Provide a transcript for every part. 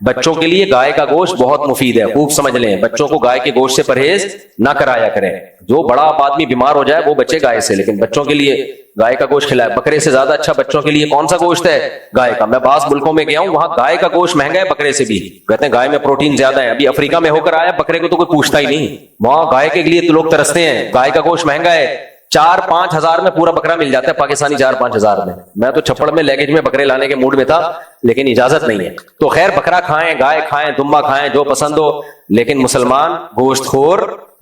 بچوں کے لیے گائے کا گوشت بہت مفید ہے, خوب سمجھ لیں. بچوں کو گائے کے گوشت سے پرہیز نہ کرایا کریں. جو بڑا آدمی بیمار ہو جائے وہ بچے گائے سے, لیکن بچوں کے لیے گائے کا گوشت کھلائے. بکرے سے زیادہ اچھا بچوں کے لیے کون سا گوشت ہے؟ گائے کا. میں بعض ملکوں میں گیا ہوں, وہاں گائے کا گوشت مہنگا ہے بکرے سے بھی. کہتے ہیں گائے میں پروٹین زیادہ ہے. ابھی افریقہ میں ہو کر آیا, بکرے کو تو کوئی پوچھتا ہی نہیں. وہاں گائے کے لیے تو لوگ ترستے ہیں. گائے کا گوشت مہنگا ہے, 4-5 ہزار میں پورا بکرا مل جاتا ہے پاکستانی, 4-5 ہزار میں. میں تو چھپڑ میں لیگیج میں بکرے لانے کے موڈ میں تھا, لیکن اجازت نہیں ہے. تو خیر بکرا کھائیں, گائے کھائیں, دمبا کھائیں, جو پسند ہو, لیکن مسلمان گوشت خور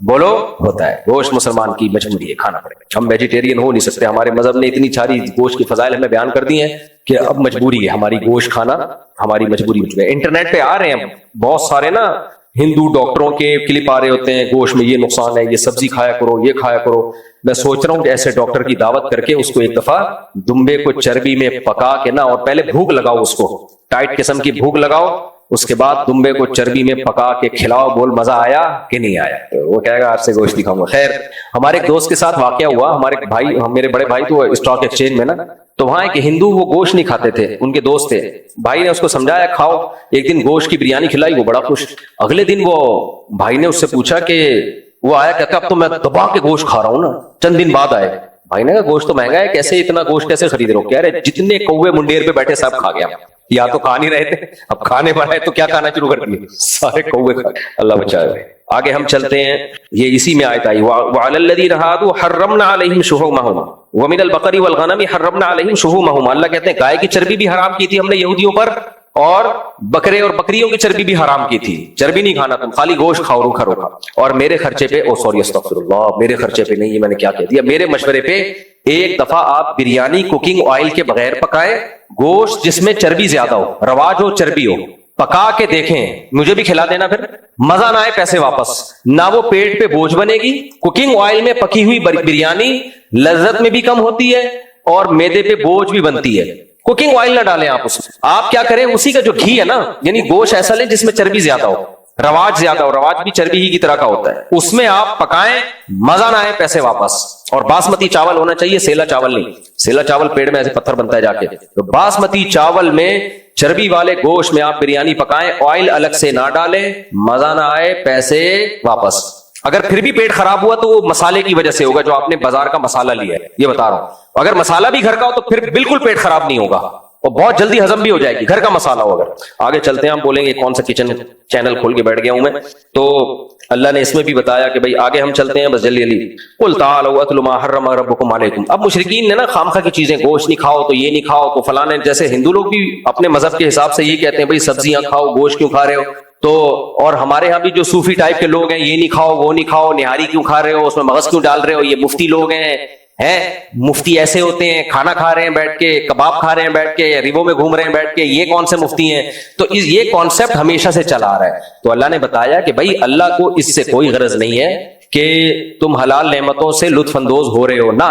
بولو ہوتا ہے. گوشت مسلمان کی مجبوری ہے, کھانا پڑے گا. ہم ویجیٹیرین ہو نہیں سکتے. ہمارے مذہب نے اتنی ساری گوشت کی فضائل ہمیں بیان کر دی ہیں کہ اب مجبوری ہے ہماری گوشت کھانا, ہماری مجبوری ہو چکی ہے. انٹرنیٹ پہ آ رہے ہیں بہت سارے نا ہندو ڈاکٹروں کے کلپ آ رہے ہوتے ہیں, گوشت میں یہ نقصان ہے, یہ سبزی کھایا کرو, یہ کھایا کرو. میں سوچ رہا ہوں کہ ایسے ڈاکٹر کی دعوت کر کے اس کو ایک دفعہ دمبے کو چربی میں پکا کے نا, اور پہلے بھوک لگاؤ, اس کو ٹائٹ قسم کی بھوک لگاؤ, اس کے بعد دمبے کو چربی میں پکا کے کھلاؤ, بول مزہ آیا کہ نہیں آیا. وہ کہے گا آپ سے گوشت دکھاؤں گا. خیر ہمارے ایک دوست کے ساتھ واقعہ ہوا. ہمارے بھائی, میرے بڑے بھائی تو اسٹاک ایکسچینج میں نا, تو وہاں ایک ہندو وہ گوشت نہیں کھاتے تھے, ان کے دوست تھے. بھائی نے اس کو سمجھایا کھاؤ. ایک دن گوشت کی بریانی کھلائی, وہ بڑا خوش. اگلے دن وہ بھائی نے اس سے پوچھا کہ وہ آیا, کہتا اب تو میں دبا کے گوشت کھا رہا ہوں نا. چند دن بعد آئے. بھائی نے کہا گوشت تو مہنگا ہے, کیسے اتنا گوشت کیسے خرید رہے ہو؟ کہہ رہے جتنے کوے منڈیر پہ بیٹھے سب کھا گیا. یا تو کھا نہیں رہے تھے, اب کھانے پر آئے تو کیا کھانا شروع کر دیے, سارے کوے کھا. اللہ بچائے. آگے ہم چلتے ہیں, یہ اسی میں آیت آئی وعلی الذین ھادوا حرمنا علیہم شحومہم ومن البقر والغنم حرمنا علیہم شحومہم. اللہ کہتے ہیں گائے کی چربی بھی حرام کی تھی ہم نے یہودیوں پر, اور بکرے اور بکریوں کی چربی بھی حرام کی تھی. چربی نہیں کھانا, تم خالی گوشت کھاؤ روکھا روکھا. اور میرے خرچے پہ, او سوری استغفر اللہ, میرے خرچے پہ نہیں, یہ میں نے کیا کہہ دیا, میرے مشورے پہ ایک دفعہ آپ بریانی کوکنگ آئل کے بغیر پکائیں, گوشت جس میں چربی زیادہ ہو, رواج ہو چربی ہو, پکا کے دیکھیں, مجھے بھی کھلا دینا. پھر مزہ نہ آئے پیسے واپس. نہ وہ پیٹ پہ بوجھ بنے گی. کوکنگ آئل میں پکی ہوئی بریانی لذت میں بھی کم ہوتی ہے اور میدے پہ بوجھ بھی بنتی ہے. کوکنگ آئل نہ ڈالیں آپ اس میں. آپ کیا کریں, اسی کا جو گھی ہے نا, یعنی گوشت ایسا لیں جس میں چربی زیادہ ہو, رواج زیادہ ہو, رواج بھی چربی ہی کی طرح کا ہوتا ہے, اس میں آپ پکائیں, مزہ نہ آئے پیسے واپس. اور باسمتی چاول ہونا چاہیے, سیلا چاول نہیں. سیلا چاول پیڑ میں ایسے پتھر بنتا ہے جا کے. تو باسمتی چاول میں چربی والے گوشت میں آپ بریانی پکائیں, آئل الگ سے نہ ڈالیں, مزہ نہ آئے پیسے واپس. اگر پھر بھی پیٹ خراب ہوا تو وہ مسالے کی وجہ سے ہوگا, جو آپ نے بازار کا مسالہ لیا ہے, یہ بتا رہا ہوں. اگر مسالہ بھی گھر کا ہو تو پھر بالکل پیٹ خراب نہیں ہوگا, اور بہت جلدی ہضم بھی ہو جائے گی, گھر کا مسالہ ہو. اگر آگے چلتے ہیں, ہم بولیں گے کون سا کچن چینل کھول کے بیٹھ گیا ہوں میں, تو اللہ نے اس میں بھی بتایا کہ بھائی آگے ہم چلتے ہیں بس جلدی جلدی. قل تعالوا اتل ما حرم ربکم علیکم. اب مشرکین نے نا خامخواہ کی چیزیں, گوشت نہیں کھاؤ تو یہ نہیں کھاؤ تو فلاں, جیسے ہندو لوگ بھی اپنے مذہب کے حساب سے یہ کہتے ہیں بھائی سبزیاں کھاؤ, گوشت کیوں کھا رہے ہو. تو اور ہمارے ہاں بھی جو صوفی ٹائپ کے لوگ ہیں, یہ نہیں کھاؤ وہ نہیں کھاؤ, نہاری کیوں کھا رہے ہو, اس میں مغز کیوں ڈال رہے ہو, یہ مفتی لوگ ہیں. مفتی ایسے ہوتے ہیں, کھانا کھا رہے ہیں بیٹھ کے, کباب کھا رہے ہیں بیٹھ کے, ریبوں میں گھوم رہے ہیں بیٹھ کے, یہ کون سے مفتی ہیں. تو یہ کانسیپٹ ہمیشہ سے چلا آ رہا ہے. تو اللہ نے بتایا کہ بھائی اللہ کو اس سے کوئی غرض نہیں ہے کہ تم حلال نعمتوں سے لطف اندوز ہو رہے ہو. نہ,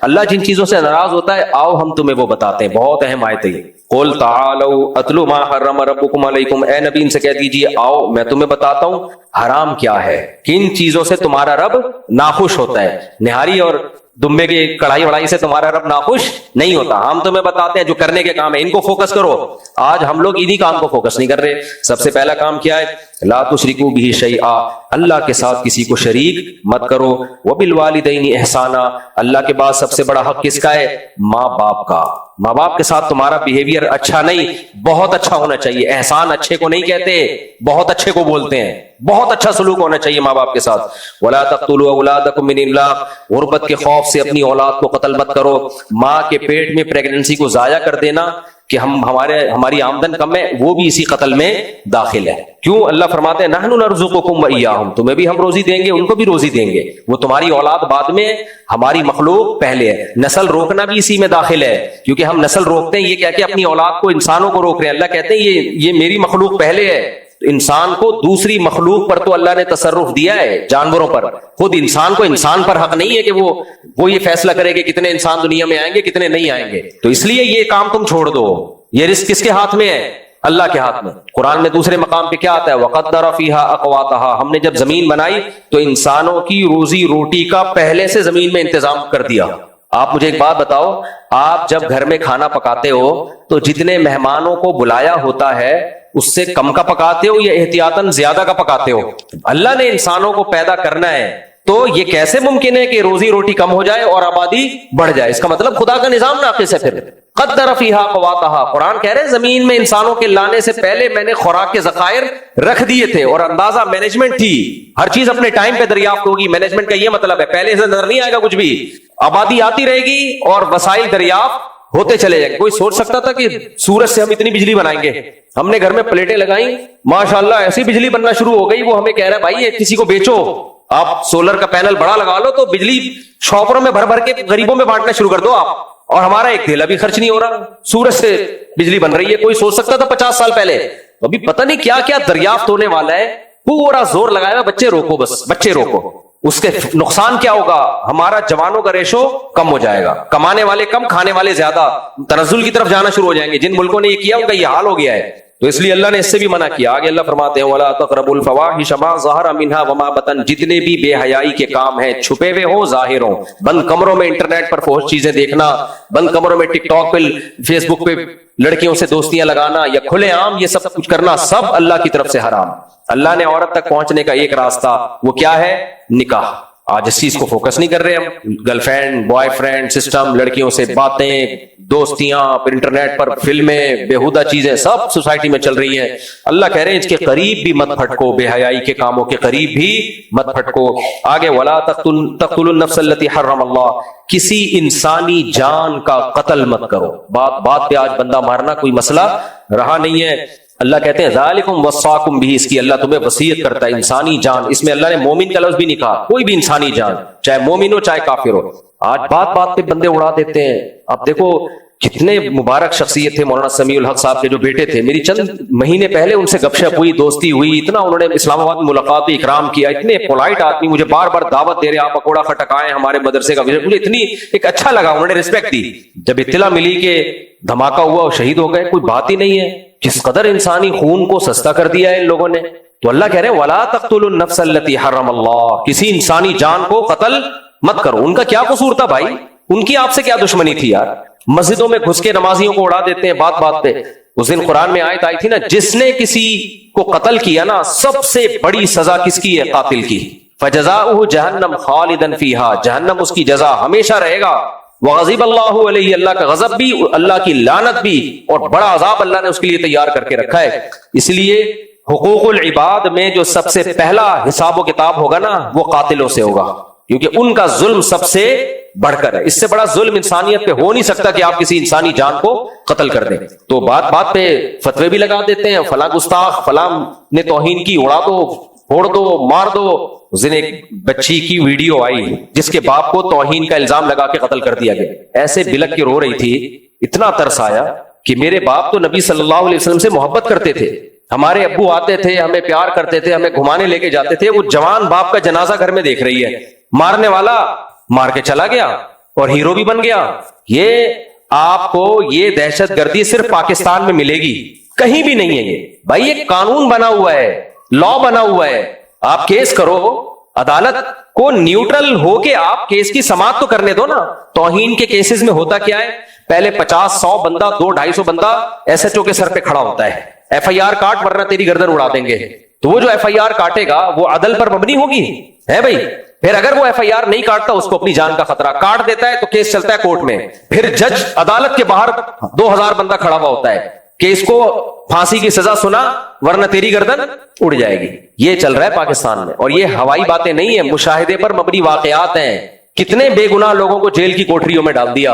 اللہ جن چیزوں سے ناراض ہوتا ہے, آؤ ہم تمہیں وہ بتاتے ہیں. بہت اہم آیت ہے. قل تعالوا اتل ما حرم ربکم علیکم. اے نبی ان سے کہہ دیجیے آؤ میں تمہیں بتاتا ہوں حرام کیا ہے, کن چیزوں سے تمہارا رب ناخوش ہوتا ہے. نہاری اور دمبے کی کڑھائی وڑائی سے تمہارا رب ناخوش نہیں ہوتا. ہم تمہیں بتاتے ہیں جو کرنے کے کام ہے, ان کو فوکس کرو. آج ہم لوگ انہی کام کو فوکس نہیں کر رہے. سب سے پہلا کام کیا ہے, لا تشرکوا بہ شیئا, اللہ کے ساتھ کسی کو شریک مت کرو. وبالوالدین احسانا, اللہ کے بعد سب سے بڑا حق کس کا ہے, ماں باپ کا. ماں باپ کے ساتھ تمہارا بیہیویئر اچھا نہیں, بہت اچھا ہونا چاہیے. احسان اچھے کو نہیں کہتے, بہت اچھے کو بولتے ہیں. بہت اچھا سلوک ہونا چاہیے ماں باپ کے ساتھ. ولا تقتلوا اولادکم من املاق, غربت کے خوف سے اپنی اولاد کو قتل مت کرو. ماں کے پیٹ میں پریگننسی کو ضائع کر دینا کہ ہماری آمدن کم ہے, وہ بھی اسی قتل میں داخل ہے. کیوں؟ اللہ فرماتے ہیں نحن نرزقکم وإیاہم, تمہیں بھی ہم روزی دیں گے, ان کو بھی روزی دیں گے. وہ تمہاری اولاد بعد میں, ہماری مخلوق پہلے ہے. نسل روکنا بھی اسی میں داخل ہے, کیونکہ ہم نسل روکتے ہیں یہ کہہ کے اپنی اولاد کو, انسانوں کو روک رہے ہیں. اللہ کہتے ہیں یہ میری مخلوق پہلے ہے. انسان کو دوسری مخلوق پر تو اللہ نے تصرف دیا ہے, جانوروں پر. خود انسان کو انسان پر حق نہیں ہے کہ وہ یہ فیصلہ کرے کہ کتنے انسان دنیا میں آئیں گے کتنے نہیں آئیں گے. تو اس لیے یہ کام تم چھوڑ دو. یہ رزق کس کے ہاتھ میں ہے, اللہ کے ہاتھ میں. قرآن میں دوسرے مقام پہ کیا آتا ہے, وَقَدَّرَ فِيهَا أَقْوَاتَهَا, ہم نے جب زمین بنائی تو انسانوں کی روزی روٹی کا پہلے سے زمین میں انتظام کر دیا. آپ مجھے ایک بات بتاؤ, آپ جب گھر میں کھانا پکاتے ہو تو جتنے مہمانوں کو بلایا ہوتا ہے اس سے کم کا پکاتے ہو یا احتیاطاً زیادہ کا پکاتے ہو؟ اللہ نے انسانوں کو پیدا کرنا ہے تو یہ کیسے ممکن ہے کہ روزی روٹی کم ہو جائے اور آبادی بڑھ جائے؟ اس کا مطلب خدا کا نظام ناقص ہے۔ پھر قدر فیہا قواتہا، قرآن کہہ رہے ہیں زمین میں انسانوں کے لانے سے پہلے میں نے خوراک کے ذخائر رکھ دیے تھے اور اندازہ مینجمنٹ تھی، ہر چیز اپنے ٹائم پہ دریافت ہوگی۔ مینجمنٹ کا یہ مطلب ہے پہلے سے نظر نہیں آئے گا کچھ بھی، آبادی آتی رہے گی اور وسائل دریافت ہوتے چلے جائیں گے۔ کوئی سوچ سکتا تھا کہ سورج سے ہم اتنی بجلی بنائیں گے؟ ہم نے گھر میں پلیٹیں لگائیں، ماشاءاللہ ایسی بجلی بننا شروع ہو گئی، وہ ہمیں کہہ رہا ہے بھائی یہ کسی کو بیچو، آپ سولر کا پینل بڑا لگا لو تو بجلی شاپروں میں بھر بھر کے غریبوں میں بانٹنا شروع کر دو آپ، اور ہمارا ایک تیل ابھی خرچ نہیں ہو رہا، سورج سے بجلی بن رہی ہے۔ کوئی سوچ سکتا تھا 50 سال پہلے؟ ابھی پتہ نہیں کیا کیا دریافت ہونے والا ہے، پورا زور لگایا ہوا بچے روکو، بس بچے روکو۔ اس کے نقصان کیا ہوگا؟ ہمارا جوانوں کا ریشو کم ہو جائے گا، کمانے والے کم، کھانے والے زیادہ، تنزل کی طرف جانا شروع ہو جائیں گے۔ جن ملکوں نے یہ کیا ان کا یہ حال ہو گیا ہے، تو اس لیے اللہ نے اس سے بھی منع کیا۔ آگے اللہ فرماتے ہیں وَلَا تَقْرَبُوا الْفَوَاحِشَ مَا ظَهَرَ مِنْهَا وَمَا بَطَنَ، جتنے بھی بے حیائی کے کام ہیں، چھپے ہوئے ہوں ظاہر ہوں، بند کمروں میں انٹرنیٹ پر فحش چیزیں دیکھنا، بند کمروں میں ٹک ٹاک پہ، فیس بک پہ لڑکیوں سے دوستیاں لگانا یا کھلے عام یہ سب کچھ کرنا، سب اللہ کی طرف سے حرام۔ اللہ نے عورت تک پہنچنے کا ایک راستہ، وہ کیا ہے؟ نکاح۔ آج اس چیز کو فوکس نہیں کر رہے ہم، girl friend boy friend system, لڑکیوں سے باتیں، دوستیاں، پھر انٹرنیٹ پر فلمیں، بےہودہ چیزیں سب سوسائٹی میں چل رہی ہیں۔ اللہ کہہ رہے ہیں اس کے قریب بھی مت پھٹکو، بے حیائی کے کاموں کے قریب بھی مت پھٹکو۔ آگے ولا تقتلوا النفس التي حرم اللہ، کسی انسانی جان کا قتل مت کرو۔ بات پہ آج بندہ مارنا کوئی مسئلہ رہا نہیں ہے۔ اللہ کہتے ہیں ذالکم وصاکم بھی، اس کی اللہ تمہیں وصیت کرتا ہے۔ انسانی جان، اس میں اللہ نے مومن کا لفظ بھی نہیں کہا، کوئی بھی انسانی جان، چاہے مومن ہو چاہے کافر ہو۔ آج بات پہ بندے اڑا دیتے ہیں۔ اب دیکھو کتنے مبارک شخصیت تھے مولانا سمیع الحق صاحب کے جو بیٹے تھے، میری چند مہینے پہلے ان سے گپ شپ ہوئی، دوستی ہوئی، اتنا انہوں نے اسلام آباد میں ملاقات ہوئی، اکرام کیا، اتنے پولائٹ آدمی، مجھے بار بار دعوت دے رہے آپ پکوڑا کھٹکائیں ہمارے مدرسے کا، مجھے اتنی ایک اچھا لگا، انہوں نے رسپیکٹ دی۔ جب اطلاع ملی کہ دھماکہ ہوا اور شہید ہو گئے، کوئی بات ہی نہیں ہے، کس قدر انسانی خون کو سستا کر دیا ہے ان لوگوں نے۔ تو اللہ کہہ رہے ہیں وَلَا تَقْتُلُوا النَّفْسَ الَّتِي حَرَّمَ اللَّهُ، کسی انسانی جان کو قتل مت کرو۔ ان کا کیا قصور تھا بھائی؟ ان کی آپ سے کیا دشمنی تھی یار؟ مسجدوں میں گھس کے نمازیوں کو اڑا دیتے ہیں بات پہ۔ اس دن قرآن میں آیت آئی تھی نا، جس نے کسی کو قتل کیا نا، سب سے بڑی سزا کس کی ہے؟ قاتل کی۔ فَجَزَاؤُهُ جَهَنَّمْ خَالِدًا فِيهَا، جہنم اس کی جزا ہمیشہ رہے گا۔ وغضب اللہ علیہ، اللہ کا غضب بھی، اللہ کی لعنت بھی، اور بڑا عذاب اللہ نے اس کے لیے تیار کر کے رکھا ہے۔ اس لیے حقوق العباد میں جو سب سے پہلا حساب و کتاب ہوگا نا، وہ قاتلوں سے ہوگا، کیونکہ ان کا ظلم سب سے بڑھ کر ہے۔ اس سے بڑا ظلم انسانیت پہ ہو نہیں سکتا کہ آپ کسی انسانی جان کو قتل کر دیں۔ تو بات پہ فتوے بھی لگا دیتے ہیں، فلاں گستاخ، فلاں نے توہین کی، اڑا دو، پھوڑ دو، مار دو۔ اس دن ایک بچی کی ویڈیو آئی جس کے باپ کو توہین کا الزام لگا کے قتل کر دیا گیا، ایسے بلک کے رو رہی تھی، اتنا ترس آیا کہ میرے باپ تو نبی صلی اللہ علیہ وسلم سے محبت کرتے تھے، ہمارے ابو آتے تھے، ہمیں پیار کرتے تھے، ہمیں گھمانے لے کے جاتے تھے، وہ جوان باپ کا جنازہ گھر میں دیکھ رہی ہے، مارنے والا مار کے چلا گیا اور ہیرو بھی بن گیا۔ یہ آپ کو یہ دہشت گردی صرف پاکستان میں ملے گی، کہیں بھی نہیں ہے یہ بھائی، یہ قانون بنا ہوا ہے، لا بنا ہوا ہے۔ آپ کیس کرو، عدالت کو نیوٹرل ہو کے آپ کیس کی سماعت تو کرنے دو نا۔ توہین کے کیسز میں ہوتا کیا ہے؟ پہلے 50-100 بندہ، 200-250 بندہ ایس ایچ او کے سر پہ کھڑا ہوتا ہے، ایف آئی آر کاٹ ورنہ تیری گردن اڑا دیں گے۔ تو وہ جو ایف آئی آر کاٹے گا وہ عدل پر مبنی ہوگی ہے بھائی۔ پھر اگر وہ ایف آئی آر نہیں کاٹتا، اس کو اپنی جان کا خطرہ، کاٹ دیتا ہے تو کیس چلتا ہے کورٹ میں، پھر جج عدالت کے باہر 2000 بندہ کھڑا ہوا ہوتا ہے، کیس کو پھانسی کی سزا سنا ورنہ تیری گردن اڑ جائے گی۔ یہ چل رہا ہے پاکستان میں، اور یہ ہوائی باتیں نہیں ہیں، مشاہدے پر مبنی واقعات ہیں۔ کتنے بے گناہ لوگوں کو جیل کی کوٹریوں میں ڈال دیا،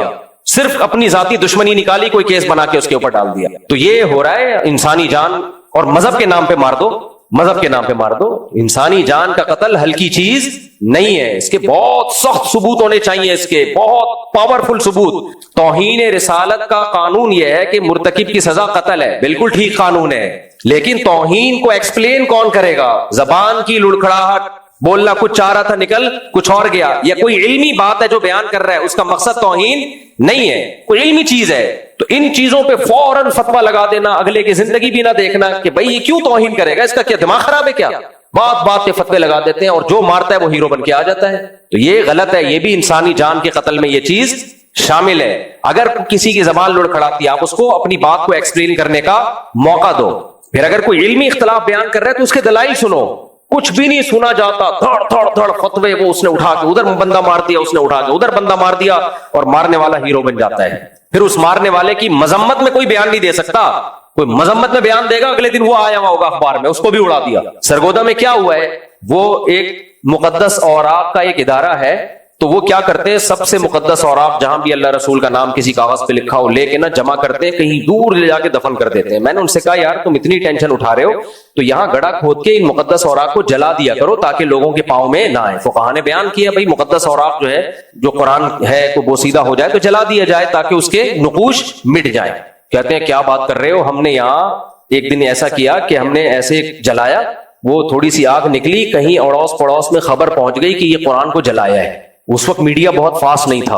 صرف اپنی ذاتی دشمنی نکالی، کوئی کیس بنا کے اس کے اوپر ڈال دیا۔ تو یہ ہو رہا ہے انسانی جان، اور مذہب کے نام پہ مار دو، مذہب کے نام پہ مار دو۔ انسانی جان کا قتل ہلکی چیز نہیں ہے، اس کے بہت سخت ثبوت ہونے چاہیے، اس کے بہت پاورفل ثبوت۔ توہین رسالت کا قانون یہ ہے کہ مرتکب کی سزا قتل ہے، بالکل ٹھیک قانون ہے، لیکن توہین کو ایکسپلین کون کرے گا؟ زبان کی لڑکھڑاہٹ، بولنا کچھ چاہ رہا تھا نکل کچھ اور گیا، یا کوئی علمی بات ہے جو بیان کر رہا ہے، اس کا مقصد توہین نہیں ہے، کوئی علمی چیز ہے، تو ان چیزوں پہ فوراً فتویٰ لگا دینا، اگلے کی زندگی بھی نہ دیکھنا کہ بھائی یہ کیوں توہین کرے گا، اس کا کیا دماغ خراب ہے کیا؟ بات پہ فتوے لگا دیتے ہیں، اور جو مارتا ہے وہ ہیرو بن کے آ جاتا ہے۔ تو یہ غلط ہے، یہ بھی انسانی جان کے قتل میں یہ چیز شامل ہے۔ اگر کسی کی زبان لڑکھڑاتی ہے، آپ اس کو اپنی بات کو ایکسپلین کرنے کا موقع دو۔ پھر اگر کوئی علمی اختلاف بیان کر رہا ہے تو اس کے دلائل سنو. کچھ بھی نہیں سنا جاتا, دھڑ دھڑ دھڑ فتوے, وہ اس نے اٹھا کے ادھر بندہ مار دیا, اس نے اٹھا کے ادھر بندہ مار دیا, اور مارنے والا ہیرو بن جاتا ہے. پھر اس مارنے والے کی مذمت میں کوئی بیان نہیں دے سکتا. کوئی مذمت میں بیان دے گا, اگلے دن وہ آیا ہوا ہوگا اخبار میں, اس کو بھی اڑا دیا. سرگودا میں کیا ہوا ہے, وہ ایک مقدس اوراق کا ایک ادارہ ہے, تو وہ کیا کرتے ہیں, سب سے مقدس اوراق جہاں بھی اللہ رسول کا نام کسی کاغذ پہ لکھا ہو لے کے نا جمع کرتے ہیں, کہیں دور لے جا کے دفن کر دیتے ہیں. میں نے ان سے کہا یار تم اتنی ٹینشن اٹھا رہے ہو تو یہاں گڑھا کھود کے ان مقدس اوراق کو جلا دیا کرو تاکہ لوگوں کے پاؤں میں نہ آئے. فقہا نے بیان کیا بھائی مقدس اوراق جو ہے, جو قرآن ہے تو بوسیدہ ہو جائے تو جلا دیا جائے تاکہ اس کے نقوش مٹ جائیں. کہتے ہیں کیا بات کر رہے ہو, ہم نے یہاں ایک دن ایسا کیا کہ ہم نے ایسے جلایا, وہ تھوڑی سی آگ نکلی, کہیں اڑوس پڑوس میں خبر پہنچ گئی کہ یہ قرآن کو جلایا ہے. اس وقت میڈیا بہت فاسٹ نہیں تھا.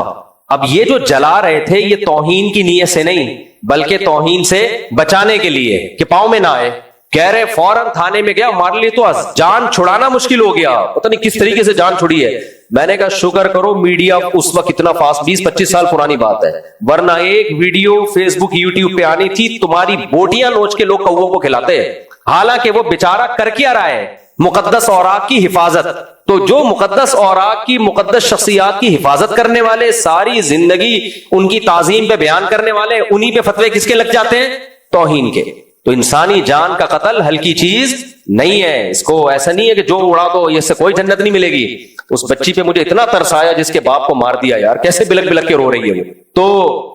اب یہ جو جلا رہے تھے یہ توہین کی نیت سے نہیں بلکہ توہین سے بچانے کے لیے کہ پاؤں میں نہ آئے. کہہ رہے فوراً تھانے میں گیا, ہمارے لیے تو جان چھڑانا مشکل ہو گیا, پتہ نہیں کس طریقے سے جان چھڑی ہے. میں نے کہا شکر کرو میڈیا اس وقت اتنا فاسٹ, 20-25 سال پرانی بات ہے, ورنہ ایک ویڈیو فیس بک یوٹیوب پہ آنی تھی تمہاری بوٹیاں نوچ کے لوگ کووں کو کھلاتے. حالانکہ وہ بیچارہ کر کیا رہا ہے, مقدس اوراق کی حفاظت. تو جو مقدس اوراق کی, مقدس شخصیات کی حفاظت کرنے والے, ساری زندگی ان کی تعظیم پہ بیان کرنے والے, انہی پہ فتوے کس کے لگ جاتے ہیں, توہین کے. تو انسانی جان کا قتل ہلکی چیز نہیں ہے. اس کو ایسا نہیں ہے کہ جو اڑا دو اس سے کوئی جنت نہیں ملے گی. اس بچی پہ مجھے اتنا ترس آیا جس کے باپ کو مار دیا یار, کیسے بلک بلک کے رو رہی ہے وہ. تو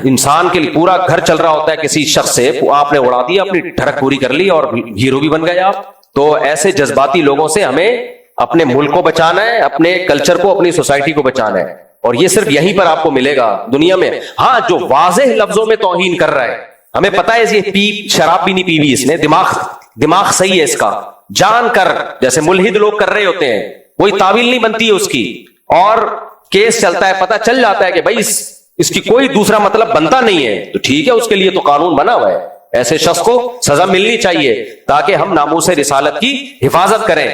انسان کے لیے پورا گھر چل رہا ہوتا ہے کسی شخص سے, آپ نے اڑا دیا, اپنی ٹھڑک پوری کر لی اور ہیرو بھی بن گئے آپ. تو ایسے جذباتی لوگوں سے ہمیں اپنے ملک کو بچانا ہے, اپنے کلچر کو, اپنی سوسائٹی کو بچانا ہے, اور یہ صرف یہیں پر آپ کو ملے گا دنیا میں. ہاں جو واضح لفظوں میں توہین کر رہا ہے, ہمیں پتا ہے یہ شراب بھی نہیں پی ہوئی اس نے, دماغ صحیح ہے اس کا, جان کر جیسے ملحد لوگ کر رہے ہوتے ہیں, کوئی تعویل نہیں بنتی ہے اس کی, اور کیس چلتا ہے, پتا چل جاتا ہے کہ بھائی اس کی کوئی دوسرا مطلب بنتا نہیں ہے, تو ٹھیک ہے, اس کے لیے تو قانون بنا ہوا ہے. ایسے شخص کو سزا ملنی چاہیے تاکہ ہم ناموس رسالت کی حفاظت کریں.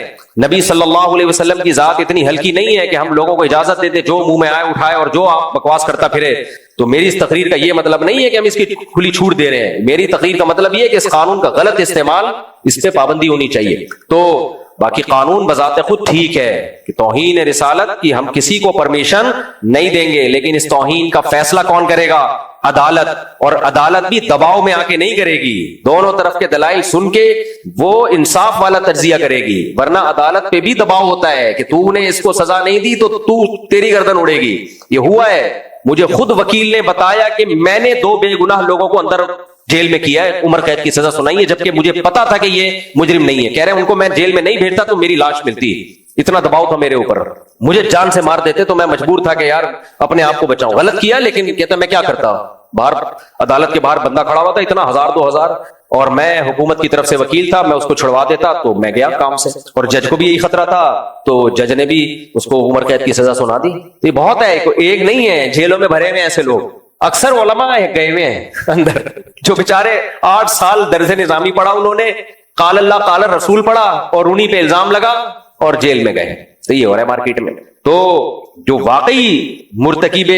نبی صلی اللہ علیہ وسلم کی ذات اتنی ہلکی نہیں ہے کہ ہم لوگوں کو اجازت دیتے جو منہ میں آئے اٹھائے اور جو آپ بکواس کرتا پھرے. تو میری اس تقریر کا یہ مطلب نہیں ہے کہ ہم اس کی کھلی چھوٹ دے رہے ہیں. میری تقریر کا مطلب یہ ہے کہ اس قانون کا غلط استعمال, اس پہ پابندی ہونی چاہیے. تو باقی قانون بذات خود ٹھیک ہے کہ توہین رسالت کی ہم کسی کو پرمیشن نہیں دیں گے, لیکن اس توہین کا فیصلہ کون کرے گا, عدالت. اور عدالت بھی دباؤ میں آ کے نہیں کرے گی, دونوں طرف کے دلائل سن کے وہ انصاف والا تجزیہ کرے گی. ورنہ عدالت پہ بھی دباؤ ہوتا ہے کہ تو نے اس کو سزا نہیں دی تو تیری گردن اڑے گی. یہ ہوا ہے, مجھے خود وکیل نے بتایا کہ میں نے 2 بے گناہ لوگوں کو اندر جیل میں کیا ہے, عمر قید کی سزا سنائی ہے, جبکہ مجھے پتا تھا کہ یہ مجرم نہیں ہے. کہہ رہے ہیں ان کو میں جیل میں نہیں بھیجتا تو میری لاش ملتی, اتنا دباؤ تھا میرے اوپر, مجھے جان سے مار دیتے تو میں مجبور تھا کہ یار اپنے آپ کو بچاؤں. غلط کیا, لیکن کہتا میں کیا کرتا, باہر عدالت کے باہر بندہ کھڑا ہوا تھا, اتنا 1000-2000, اور میں حکومت کی طرف سے وکیل تھا, میں اس کو چھڑوا دیتا تو میں گیا کام سے. اور جج کو بھی یہی خطرہ تھا تو جج نے بھی اس کو عمر قید کی سزا سنا دی. یہ بہت ہے, ایک نہیں ہے, جیلوں میں بھرے ہوئے ایسے لوگ. اکثر علماء گئے ہوئے ہیں اندر جو بیچارے 8 سال درس نظامی پڑھا, انہوں نے قال اللہ قال رسول پڑھا اور انہی پہ الزام لگا اور جیل میں گئے. صحیح ہو رہا ہے مارکیٹ میں. تو جو واقعی مرتکب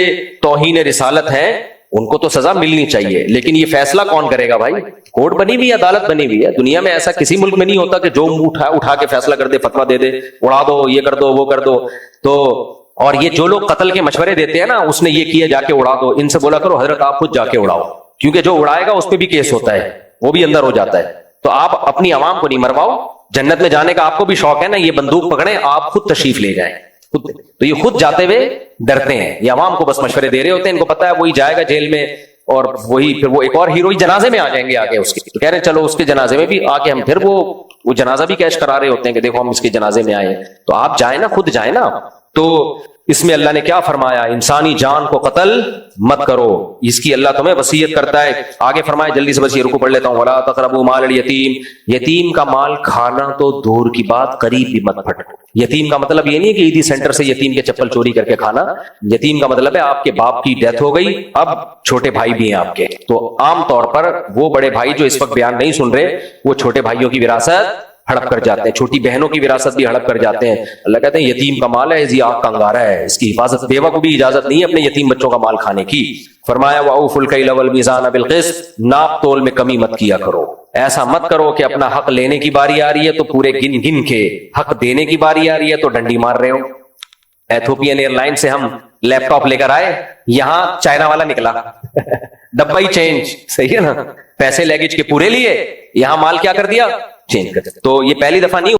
توہین رسالت ہیں ان کو تو سزا ملنی چاہیے, لیکن یہ فیصلہ کون کرے گا بھائی, کورٹ بنی ہوئی ہے, عدالت بنی ہوئی ہے. دنیا میں ایسا کسی ملک میں نہیں ہوتا کہ جو اٹھا کے فیصلہ کر دے, فتویٰ دے دے, اڑا دو, یہ کر دو, وہ کر دو. تو اور یہ جو لوگ قتل کے مشورے دیتے ہیں نا, اس نے یہ کیا جا کے اڑا دو, ان سے بولا کرو حضرت آپ خود جا کے اڑاؤ, کیونکہ جو اڑائے گا اس پہ بھی کیس ہوتا ہے, وہ بھی اندر ہو جاتا ہے. تو آپ اپنی عوام کو نہیں مرواؤ, جنت میں جانے کا آپ کو بھی شوق ہے نا, یہ بندوق پکڑیں, آپ خود تشریف لے جائیں. تو یہ خود جاتے ہوئے ڈرتے ہیں, یہ عوام کو بس مشورے دے رہے ہوتے ہیں, ان کو پتا ہے وہی جائے گا جیل میں, اور وہی پھر وہ ایک اور ہیرو جنازے میں آ جائیں گے آگے اس کے, تو کہہ رہے ہیں چلو اس کے جنازے میں بھی آ کے ہم پھر وہ جنازہ بھی کیش کرا رہے ہوتے ہیں کہ دیکھو ہم اس کے جنازے میں آئے. تو آپ جائیں نا, خود جائیں نا. تو اس میں اللہ نے کیا فرمایا, انسانی جان کو قتل مت کرو, اس کی اللہ تمہیں وصیت کرتا ہے. آگے فرمایا, جلدی سے بس یہ رکو پڑھ لیتا ہوں, ولا تقربوا مال الیتیم, یتیم کا مال کھانا تو دور کی بات, قریب بھی مت پھٹکو. یتیم کا مطلب یہ نہیں کہ عیدی سینٹر سے یتیم کے چپل چوری کر کے کھانا. یتیم کا مطلب ہے آپ کے باپ کی ڈیتھ ہو گئی, اب چھوٹے بھائی بھی ہیں آپ کے, تو عام طور پر وہ بڑے بھائی جو اس وقت بیان نہیں سن رہے, وہ چھوٹے بھائیوں کی وراثت ہڑپ کر جاتے ہیں, چھوٹی بہنوں کی وراثت بھی ہڑپ کر جاتے ہیں. اللہ کہتے ہیں یتیم کا مال ہے, یہ آگ کا انگارہ ہے, اس کی حفاظت, بیوہ کو بھی اجازت نہیں ہے اپنے یتیم بچوں کا مال کھانے کی. فرمایا وَأَوْفُوا الْكَيْلَ وَالْمِيزَانَ بِالْقِسْطِ, ناپ تول میں کمی مت کیا کرو. ایسا مت کرو کہ اپنا حق لینے کی باری آ رہی ہے تو پورے گن گن کے حق دینے کی باری آ رہی ہے تو ڈنڈی مار رہے ہو. ایتھوپین ایئر لائن سے ہم لیپ ٹاپ لے کر آئے, یہاں چائنا والا نکلا, ڈبہ ہی چینج, صحیح ہے نا, پیسے لیگیج کے پورے لیے, یہاں مال کیا کر دیا, چینج کر دیا. تو یہ پہلی دفعہ نہیں